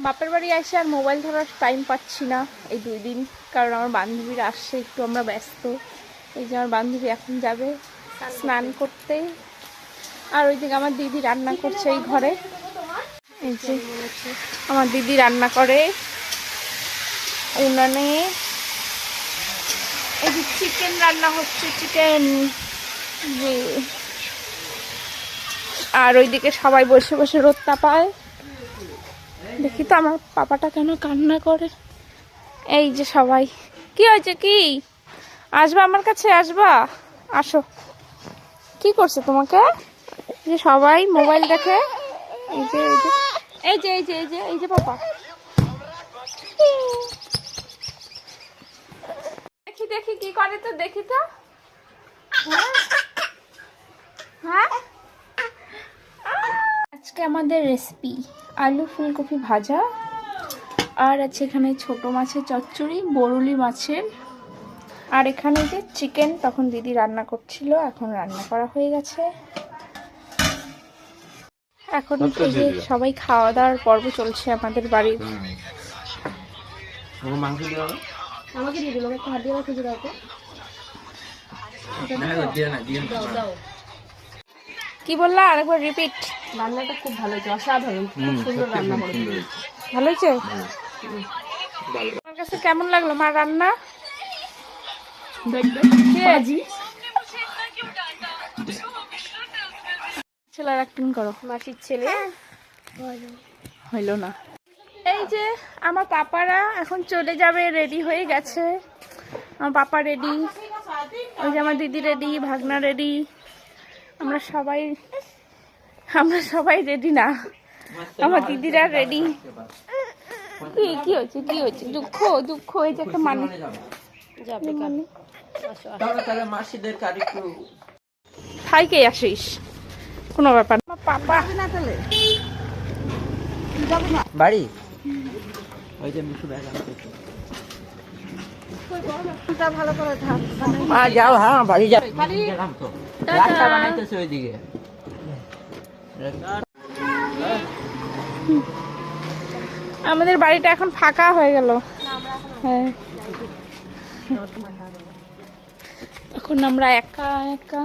বাপের বাড়ি এসে আর মোবাইল ধরার টাইম পাচ্ছি না এই 2 দিন, কারণ আমার বান্ধবীরা আসছে, একটু আমরা ব্যস্ত। এই যে আমার বান্ধবী এখন যাবে স্নান করতে, আর ওইদিকে আমার দিদি রান্না করছে এই ঘরে। এই যে আমার দিদি রান্না করে উনানে, এই যে চিকেন রান্না হচ্ছে, চিকেন। আর ওইদিকে সবাই বসে বসে রোদ তাপায়। দেখি তো আমার পাপাটা কেন কান্না করে। এই যে সবাই, কি হয়েছে, কি আসবা আমার কাছে, আসবা, আসো। কি করছে তোমাকে? যে সবাই মোবাইল দেখে। এই যে এই যে এই যে এই যে এই যে পাপা, দেখি দেখি কি করে তো, দেখি তো। হ্যাঁ, আজকে আমাদের রেসিপি আলু ফুলকপি ভাজা, আর আছে এখানে ছোট মাছের চচ্চড়ি, বরুলি মাছের, আর এখানে যে চিকেন তখন দিদি রান্না করছিল, এখন রান্না করা হয়ে গেছে। এখন এই যে সবাই খাওয়া দাওয়ার পর্ব চলছে আমাদের বাড়ির। আমাকে দিয়ে দিল, একটা হাত দিয়ে খুঁজে দাও তো। কি বললা, আরেকবার রিপিট। রান্নাটা খুব ভালো হয়েছে, অসাধারণ, খুব সুন্দর রান্না করেছে। ভালো হয়েছে? আমার কাছে কেমন লাগলো মার রান্না? ছেলের অ্যাক্টিং করো, মাসির ছেলে হইল না। এই যে আমার পাপারা এখন চলে যাবে, রেডি হয়ে গেছে। আমার পাপা রেডি, ওই যে আমার দিদি রেডি, ভাগনা রেডি, আমরা সবাই রেডি না, আমার দিদিরা রেডি। কি হয়েছে, কি হয়েছে? দুঃখ দুঃখ, এই যে একটা মানে থাইকে আসিস, কোনো ব্যাপার না। পাপা বাড়ি ভালো করে থাক, যাও, হ্যাঁ বাড়ি যাও, রাস্তা বানাইতেছে ওইদিকে। আমাদের বাড়িটা এখন ফাঁকা হয়ে গেল। হ্যাঁ, এখন আমরা একা একা।